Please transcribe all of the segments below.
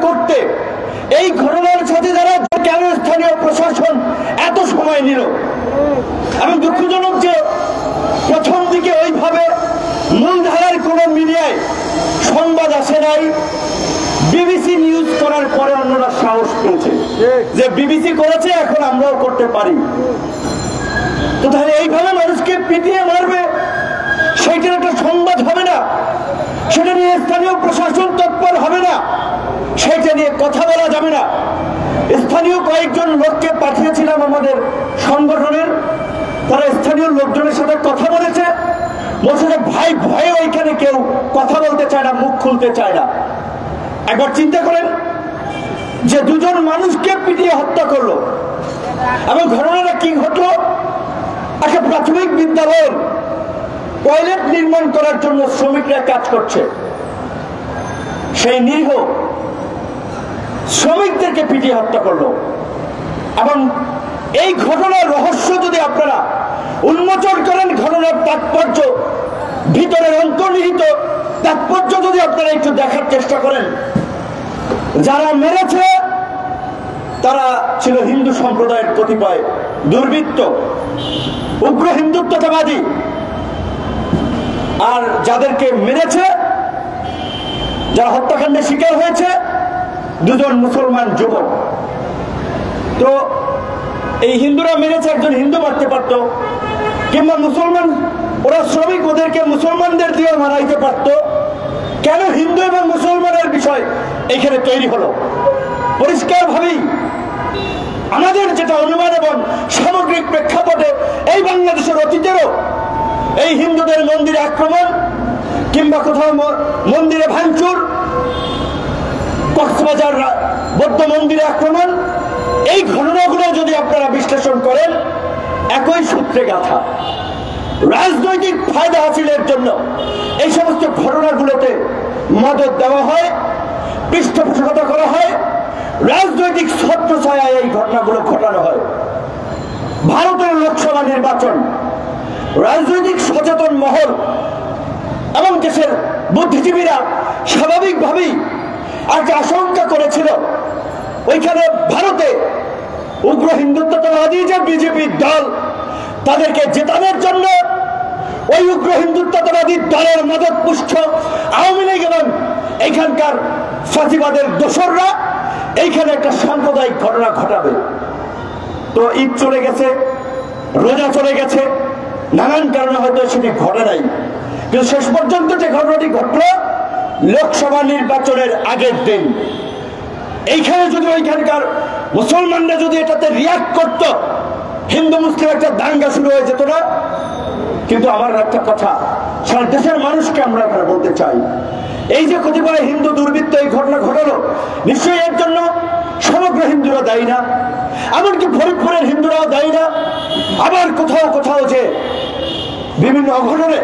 করতে এই ঘটনার সাথে যারা কেন স্থানীয় প্রশাসন এত সময় নিল। আমি দুঃখজনক যে প্রথম দিকে ওইভাবে মূলধারার কোন মিডিয়ায় সংবাদ আসে নাই। বিবিসি নিউজ করার পরে অন্যরা সাহস পেয়েছে যে বিবিসি করেছে, এখন আমরাও করতে পারি। তো তাহলে এইভাবে মানুষকে পিটিয়ে মারবে, সেইটার একটা সংবাদ হবে না, সেটা নিয়ে স্থানীয় প্রশাসন তৎপর হবে না, সেইটা নিয়ে কথা বলা যাবে না। স্থানীয় কয়েকজন লোককে পাঠিয়েছিলাম আমাদের সংগঠনের, তারা স্থানীয় লোকজনের সাথে কথা বলেছে, বলছে যে ভাই ভয়ে ওইখানে কেউ কথা বলতে চায় না, মুখ খুলতে চায় না। একবার চিন্তা করেন যে দুজন মানুষকে পিটিয়ে হত্যা করলো এবং ঘটনাটা কি ঘটলো, একটা প্রাথমিক বিদ্যালয়ের টয়লেট নির্মাণ করার জন্য শ্রমিকরা কাজ করছে, সেই নিরীহ শ্রমিকদেরকে পিটিয়ে হত্যা করলো। এবং এই ঘটনার রহস্য যদি আপনারা উন্মোচন করেন, ঘটনার তাৎপর্য, ভিতরের অন্তর্নিহিত তাৎপর্য যদি আপনারা একটু দেখার চেষ্টা করেন, যারা মেরেছে তারা ছিল হিন্দু সম্প্রদায়ের কতিপয় দুর্বৃত্ত, উগ্র হিন্দুত্ববাদী। আর যাদেরকে মেরেছে, যারা হত্যাকাণ্ডের শিকার হয়েছে, দুজন মুসলমান যুবক। তো এই হিন্দুরা মেরেছে, একজন হিন্দু মারতে পারত, কিংবা মুসলমান, ওরা শ্রমিক, ওদেরকে মুসলমানদের দিয়ে মারাইতে পারত। কেন হিন্দু এবং মুসলমানের বিষয় এখানে তৈরি হলো? পরিষ্কার ভাবেই আমাদের যেটা অনুমান এবং সামগ্রিক প্রেক্ষাপটে এই বাংলাদেশের অতীতেরও এই হিন্দুদের মন্দিরে আক্রমণ কিংবা কোথাও মন্দিরে ভাঙচুর, কক্সবাজার বৌদ্ধ মন্দিরে আক্রমণ, এই ঘটনাগুলো যদি আপনারা বিশ্লেষণ করেন, একই সূত্রে গাথা। রাজনৈতিক ফায়দা হাসিলের জন্য এই সমস্ত ঘটনাগুলোতে মদত দেওয়া হয়, পৃষ্ঠপোষকতা করা হয়, রাজনৈতিক ছত্রছায়ায় এই ঘটনাগুলো ঘটানো হয়। ভারতের লোকসভা নির্বাচন, রাজনৈতিক সচেতন মহল এবং দেশের বুদ্ধিজীবীরা স্বাভাবিকভাবেই একটা আশঙ্কা করেছিল ওইখানে ভারতে উগ্র হিন্দুত্ববাদী যে বিজেপি দল, তাদেরকে জেতানোর জন্য ওই উগ্র হিন্দুত্ববাদী দলের মদত পুষ্ট আওয়ামী লীগ এবং এইখানকার ফাঁসিবাদের দোসররা এইখানে একটা সাম্প্রদায়িক ঘটনা ঘটাবে। তো ঈদ চলে গেছে, রোজা চলে গেছে, নানান কারণে হয়তো সেটি ঘটে নাই, কিন্তু শেষ পর্যন্ত যে ঘটনাটি ঘটল লোকসভা নির্বাচনের আগের দিন, এইখানে যদি ওইখানকার মুসলমানরা যদি এটাতে রিয়াক্ট করত, হিন্দু মুসলিম একটা দাঙ্গা শুরু হয়ে যেত না? কিন্তু আমার একটা কথা সারা দেশের মানুষকে আমরা এখানে বলতে চাই, এই যে কতিপয় হিন্দু দুর্বৃত্ত এই ঘটনা ঘটালো, নিশ্চয়ই এর জন্য সমগ্র হিন্দুরা দায়ী না, এমনকি ফরিদপুরের হিন্দুরাও দায়ী না। আবার কোথাও কোথাও যে বিভিন্ন অঘটনে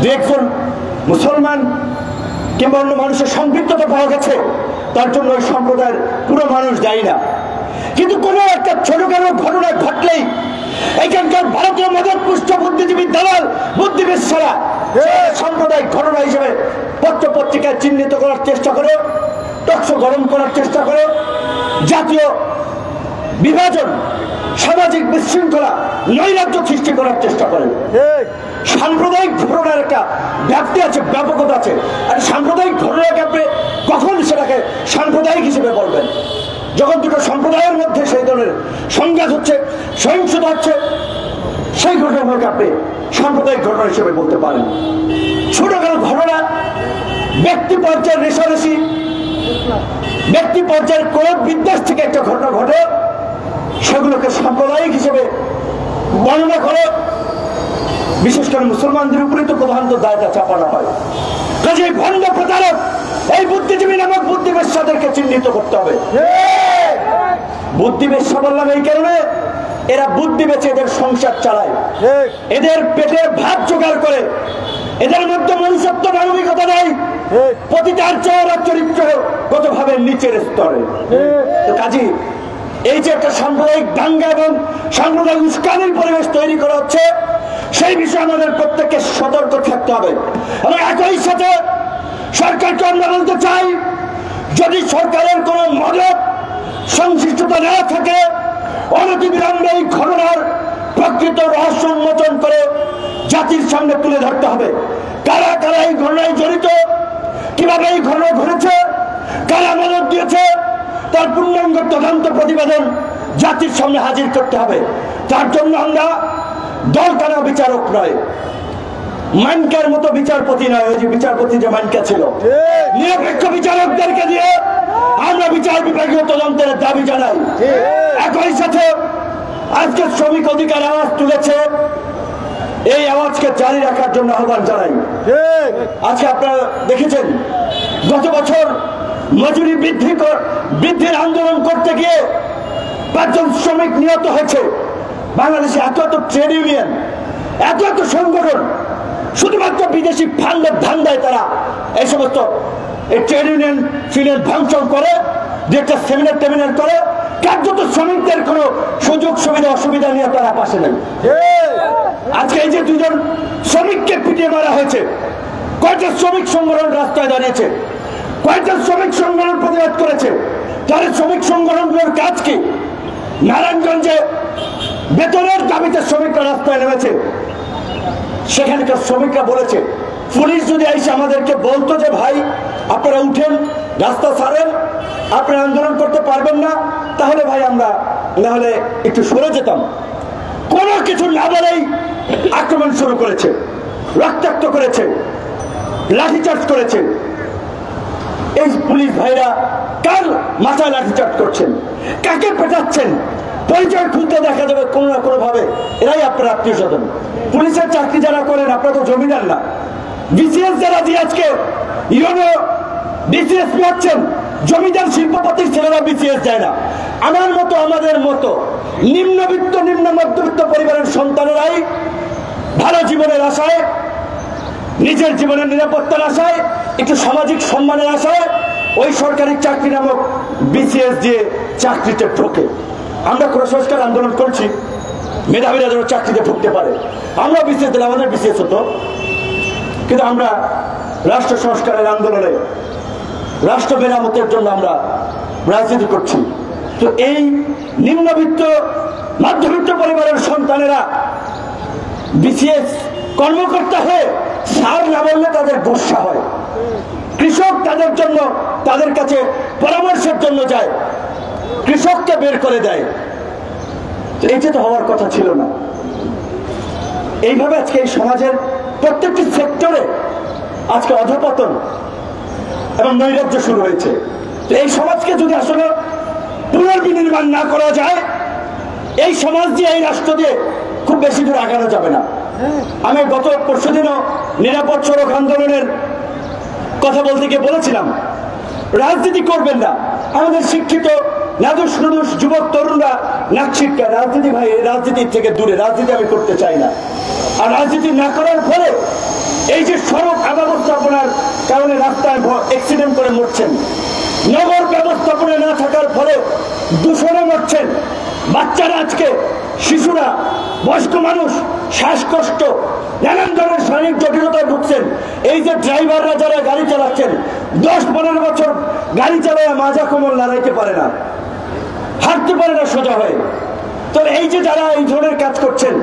দু একজন মুসলমান কিংবা অন্য মানুষের সম্পৃক্ততা পাওয়া গেছে, তার জন্য ওই সম্প্রদায়ের পুরো মানুষ দায়ী না। কিন্তু কোনো একটা ছোটখাটো ঘটনা ঘটলেই এইখানকার ভারতীয় মদত পুষ্ট বুদ্ধিজীবী দালাল বুদ্ধিবেশরা সাম্প্রদায়িক ঘটনা হিসেবে পত্র পত্রিকায় চিহ্নিত করার চেষ্টা করে, টকশো গরম করার চেষ্টা করে, জাতীয় বিভাজন, সামাজিক বিশৃঙ্খলা, নৈরাজ্য সৃষ্টি করার চেষ্টা করে। সাম্প্রদায়িক ঘটনার একটা ব্যাপ্তি আছে, ব্যাপকতা আছে। আর সাম্প্রদায়িক ঘটনাকে আপনি কখন সেটাকে সাম্প্রদায়িক হিসেবে বলবেন? যখন দুটো সম্প্রদায়ের মধ্যে সেই ধরনের সংঘাত হচ্ছে, সহিংসতা হচ্ছে, সেই ঘটনাগুলোকে আপনি সাম্প্রদায়িক ঘটনা হিসেবে বলতে পারেন। ছোটখাটো ঘটনা, ব্যক্তি পর্যায়ের রেশারেশি, ব্যক্তি পর্যায়ের ক্রোধ বিদ্বেষ থেকে একটা ঘটনা ঘটে, সেগুলোকে সাম্প্রদায়িক হিসেবে বর্ণনা করে, বিশেষ করে মুসলমানদের উপরে তো প্রধানত দায়টা চাপানো হয়। কাজে ভণ্ড প্রতারক এই বুদ্ধিজীবী নামক বুদ্ধিবেশ্যাদেরকে চিহ্নিত করতে হবে। বুদ্ধিবেশ্যা বললাম এই কারণে, এরা বুদ্ধি বেচে এদের সংসার চালায়, এদের পেটের ভাত জোগাড় করে, এদের মধ্যে মনুষ্যত্ব মানবিকতা নাই, পতিতার চওড়া চরিত্র কতভাবে নিচের স্তরে। কাজী এই যে একটা সাম্প্রদায়িক দাঙ্গা এবং সাম্প্রদায়িক উস্কানির পরিবেশ তৈরি করা হচ্ছে, সেই বিষয়ে আমাদের প্রত্যেককে সতর্ক থাকতে হবে। এবং একই সাথে সরকারকে আমরা বলতে চাই, যদি সরকারের কোন মদত সংশ্লিষ্টতা না থাকে অনতিবিলম্বে এই ঘটনার প্রকৃত রহস্য উন্মোচন করে জাতির সামনে তুলে ধরতে হবে। কারা কারা এই ঘটনায় জড়িত, কিভাবে এই ঘটনা ঘটেছে, কারা মদত দিয়েছে, তার পূর্ণাঙ্গ তদন্ত প্রতিবেদন জাতির সামনে হাজির করতে হবে। তার জন্য আমরা দলকানা বিচারক নয়, মানকার মতো বিচারপতি নয়, ওই যে বিচারপতি যে মানকা ছিল, নিরপেক্ষ বিচারকদেরকে দিয়ে আমরা বিচার বিভাগীয় তদন্তের দাবি জানাই। একই সাথে আজকে শ্রমিক অধিকার আওয়াজ তুলেছে, এই আওয়াজকে জারি রাখার জন্য আহ্বান জানাই। আজকে আপনারা দেখেছেন গত বছর মজুরি বৃদ্ধির আন্দোলন করতে গিয়ে 5 জন শ্রমিক নিহত হয়েছে। বাংলাদেশে এত এত ট্রেড ইউনিয়ন, এত এত সংগঠন, শুধুমাত্র বিদেশি ফান্ডের ধান্দায় তারা এই সমস্ত ট্রেড ইউনিয়ন ফিল্ড ধ্বংস করে, যে একটা সেমিনার টেমিনার করে, কার্যত শ্রমিকদের কোনো সুযোগ সুবিধা অসুবিধা নিয়ে তারা পাশে নেই। আজকে এই যে 2 জন শ্রমিককে পিটিয়ে মারা হয়েছে, কয়েকটা শ্রমিক সংগঠন রাস্তায় দাঁড়িয়েছে, কয়েকটা শ্রমিক সংগঠন প্রতিবাদ করেছে। তাহলে শ্রমিক সংগঠনগুলোর কাজ কি? নারায়ণগঞ্জে বেতনের দাবিতে শ্রমিকরা রাস্তায় নেমেছে, সেখানকার শ্রমিকরা বলেছে পুলিশ যদি এসে আমাদেরকে বলতো যে ভাই আপনারা উঠেন, রাস্তা ছাড়েন, আপনারা আন্দোলন করতে পারবেন না, তাহলে ভাই আমরা না হলে একটু সরে যেতাম। কোনো কিছু না বলেই আক্রমণ শুরু করেছে, রক্তাক্ত করেছে, লাঠিচার্জ করেছে। এই পুলিশ ভাইরা কার মাথায় লাঠিচার্জ করছেন, কাকে পেটাচ্ছেন, পরিচয় খুলতে দেখা যাবে কোনো না কোনো ভাবে এরাই আপনার আত্মীয় স্বজন। পুলিশের চাকরি যারা করেন আপনারা তো জমিদার না। বিসিএস যারা দিয়ে আজকে ইউনো বিসিএস পাচ্ছেন, জমিদার শিল্পপতির ছেলেরা বিসিএস যায় না। আমার মতো, আমাদের মতো নিম্নবিত্ত নিম্ন মধ্যবিত্ত পরিবারের সন্তানেরাই ভালো জীবনের আশায়, নিজের জীবনের নিরাপত্তার আশায়, একটু সামাজিক সম্মানের আশায় ওই সরকারি চাকরি নামক বিসিএস দিয়ে চাকরিতে ঢোকে। আমরা কোন সংস্কার আন্দোলন করছি, মেধাবীরা যেন চাকরিতে ঢুকতে পারে। আমরা বিসিএস দিলে আমাদের বিসিএস হতো, কিন্তু আমরা রাষ্ট্র সংস্কারের আন্দোলনে, রাষ্ট্র মেরামতের জন্য আমরা রাজনীতি করছি। তো এই নিম্নবিত্ত মধ্যবিত্ত পরিবারের সন্তানেরা বিসিএস কর্মকর্তা হয়ে সার না বললে তাদের গোসা হয়। কৃষক তাদের জন্য, তাদের কাছে পরামর্শের জন্য যায়, কৃষককে বের করে দেয়। এইটা তো হওয়ার কথা ছিল না। এইভাবে আজকে এই সমাজের প্রত্যেকটি সেক্টরে আজকে অধঃপতন এবং নৈরাজ্য শুরু হয়েছে। তো এই সমাজকে যদি আসলে পুনর্বিনির্মাণ না করা যায়, এই সমাজ দিয়ে, এই রাষ্ট্র দিয়ে খুব বেশি দূর আগানো যাবে না। আমি গত পরশুদিনও নিরাপদ সড়ক আন্দোলনের কথা বলতে গিয়ে বলেছিলাম রাজনীতি করবেন না। আমাদের শিক্ষিত নাদুস নুদুস যুবক তরুণরা নাকশিক্ষা রাজনীতি, ভাই রাজনীতির থেকে দূরে, রাজনীতি আমি করতে চাই না। আর রাজনীতি না করার ফলে এই যে সড়ক ব্যবস্থাপনার কারণে রাস্তায় অ্যাক্সিডেন্ট করে মরছেন, নগর ব্যবস্থাপনা না থাকার ফলে দূষণে মরছেন বাচ্চারা, আজকে শিশুরা, বয়স্ক মানুষ, শ্বাসকষ্ট, নানান ধরনের শারীরিক জটিলতায় ভুগছেন। এই যে ড্রাইভাররা যারা গাড়ি চালাচ্ছেন, 10-15 বছর গাড়ি চালায় মাজা কোমল লড়াইতে পারে না, হাঁটতে পারে না সোজা হয়ে। তো এই যে যারা এই ধরনের কাজ করছেন,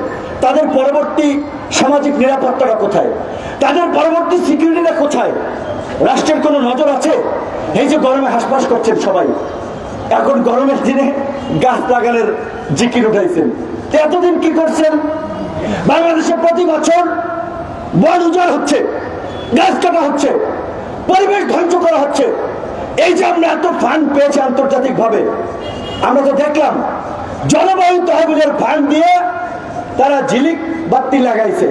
তাদের পরবর্তী সামাজিক নিরাপত্তাটা কোথায়? তাদের পরবর্তী সিকিউরিটিটা কোথায়? রাষ্ট্রের কোনো নজর আছে? এই যে গরমে হাসপাস করছেন সবাই, এখন গরমের দিনে গাছ লাগানোর জিকির উঠাইছেন। এতদিন কি করছেন? বাংলাদেশে প্রতি বছর বন উজাড় হচ্ছে, গাছ কাটা হচ্ছে, পরিবেশ ধ্বংস করা হচ্ছে। এই যে আমরা এত ফান্ড পেয়েছি আন্তর্জাতিক ভাবে, আমরা তো দেখলাম জলবায়ু তহবিলের ফান্ড দিয়ে তারা ঝিলিক বাতি লাগাইছে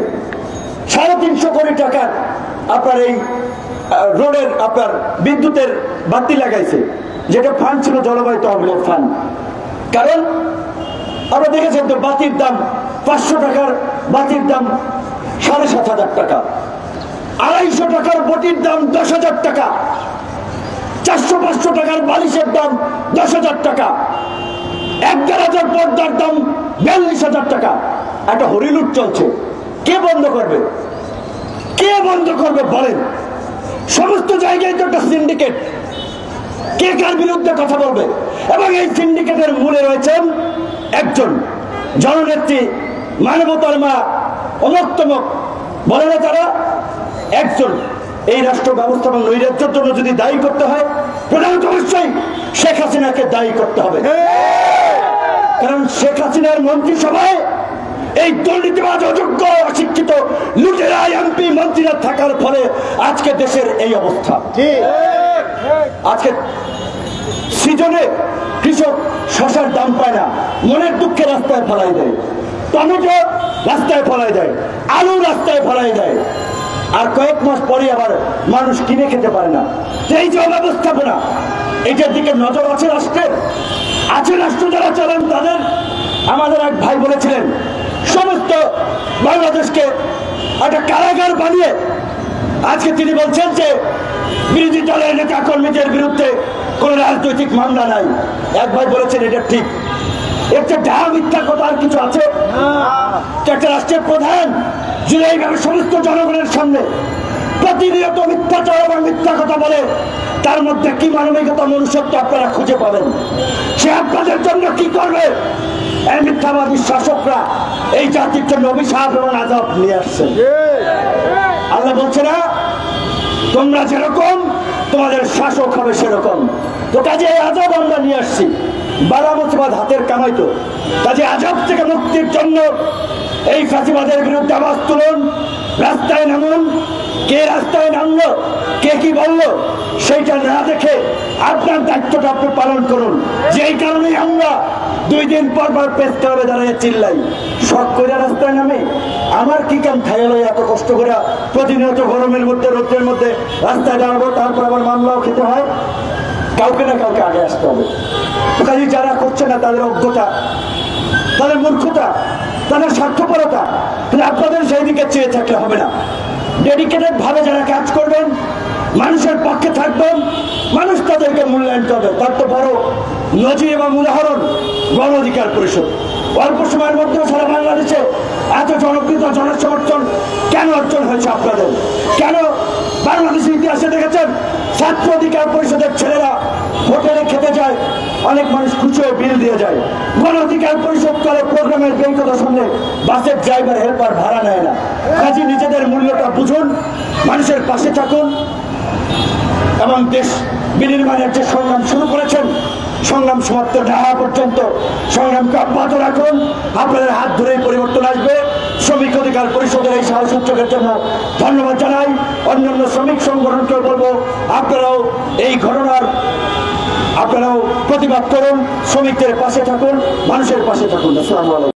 350 কোটি টাকার। আপনার এই রোডের, আপনার বিদ্যুতের বাতি লাগাইছে, যেটা ফান্ড ছিল জলবায়ু তহবিলের ফান্ড। কারণ আমরা দেখেছেন তো বাতির দাম 500 টাকার বাতির দাম 7,500 টাকা, 250 টাকার বটির দাম 10,000 টাকা, 400-500 টাকার বালিশের দাম 10,000 টাকা, 11,000 পর্দার দাম 42,000 টাকা। একটা হরিলুট চলছে। কে বন্ধ করবে? কে বন্ধ করবে বলেন? সমস্ত জায়গায় তো একটা সিন্ডিকেট, কে কার বিরুদ্ধে কথা বলবে। এবং এই সিন্ডিকেটের মূলে রয়েছেন একজন জননেত্রী, মানবতার মা, অমুক বলে না তারা, একজন। এই রাষ্ট্র ব্যবস্থা এবং নৈরাজ্যের জন্য যদি দায়ী করতে হয়, প্রধানত অবশ্যই শেখ হাসিনাকে দায়ী করতে হবে। কারণ শেখ হাসিনার মন্ত্রিসভায় এই দুর্নীতিবাজ, অযোগ্য, অশিক্ষিত, লুটেরা এমপি মন্ত্রীরা থাকার ফলে আজকে দেশের এই অবস্থা। আজকে সিজনে কৃষক শসার দাম পায় না, মনের দুঃখে রাস্তায় ফেলাই দেয়, টমেটো রাস্তায় ফেলাই দেয়, আলু রাস্তায় ফেলাই দেয়, আর কয়েক মাস পরে আবার মানুষ কিনে খেতে পারে না। এই যে অব্যবস্থাপনা, এটার দিকে নজর আছে রাষ্ট্রের, আছে রাষ্ট্র যারা চালান তাদের। আমাদের এক ভাই বলেছিলেন সমস্ত বাংলাদেশকে একটা কারাগার বানিয়ে, আজকে তিনি বলছেন যে বিরোধী দলের নেতা কর্মীদের বিরুদ্ধে কোন রাজনৈতিক মামলা নাই। এক ভাই বলেছেন এটা ঠিক। একটা ডাহা মিথ্যা কথা আর কিছু আছে? একটা রাষ্ট্রের প্রধান যদি এইভাবে সমস্ত জনগণের সামনে প্রতিনিয়ত মিথ্যাচার এবং মিথ্যা কথা বলে, তার মধ্যে কি মানবিকতা, মনুষ্যত্ব আপনারা খুঁজে পাবেন? সে আপনাদের জন্য কি করবে? এই মিথ্যাবাদী শাসকরা এই জাতির জন্য অভিশাপ এবং আযাব নিয়ে আসছেন। আল্লাহ বলছে না তোমরা যেরকম তোমাদের শাসক হবে সেরকম। তো কাজে এই আযাব আমরা নিয়ে আসছি, বালা মুসিবত হাতের কামাই। তো কাজে আযাব থেকে মুক্তির জন্য এই ফাঁসিবাদের বিরুদ্ধে আওয়াজ তুলুন, রাস্তায় নামুন। কে রাস্তায় নামলো, কে কি বললো, সেইটা না দেখে আপনার দায়িত্বটা আপনি পালন করুন। যেই কারণে আমরা 2 দিন পর প্রেস ক্লাবে দাঁড়িয়ে চিল্লাই, শখ করে রাস্তায় নামে আমার কি কাম খাইলো, এত কষ্ট করে প্রতিনিয়ত গরমের মধ্যে, রোদের মধ্যে রাস্তায় দাঁড়াবো, তারপর আবার মামলাও খেতে হয়। কাউকে না কাউকে আগে আসতে হবে। কাজে যারা করছে না তাদের অজ্ঞতা, তাদের মূর্খতা, তাদের স্বার্থপরতা। কিন্তু আপনাদের সেই দিকে চেয়ে থাকলে হবে না। ডেডিকেটেড ভাবে যারা কাজ করবেন, মানুষের পক্ষে থাকবেন, মানুষ তাদেরকে মূল্যায়ন করবে। তার তো বড় নজির এবং উদাহরণ গণ অধিকার পরিষদ। অল্প সময়ের মধ্যে সারা বাংলাদেশে এত জনপ্রিয়তা, জনসমর্থন কেন অর্জন হয়েছে আপনাদের? কেন বাংলাদেশের ইতিহাসে দেখেছেন ছাত্র অধিকার পরিষদের ছেলেরা হোটেলে খেতে যায়, অনেক মানুষ খুশি হয়ে বিল দিয়ে যায়। গণ অধিকার পরিষদ করে প্রোগ্রামের বের কথা শুনলে বাসের ড্রাইভার, হেল্পার ভাড়া নেয় না। কাজে নিজেদের মূল্যটা বুঝুন, মানুষের পাশে থাকুন এবং দেশ বিনির্মাণের যে সংগ্রাম শুরু করেছেন, সংগ্রাম সমাপ্ত না হওয়া পর্যন্ত সংগ্রামকে অব্যাহত রাখুন। আপনাদের হাত ধরেই পরিবর্তন আসবে। শ্রমিক অধিকার পরিষদের এই সাহস উদ্যোগের জন্য ধন্যবাদ জানাই। অন্যান্য শ্রমিক সংগঠনকে বলবো আপনারাও এই ঘটনার প্রতিবাদ করুন, শ্রমিকদের পাশে থাকুন, মানুষের পাশে থাকুন। আসসালামু আলাইকুম।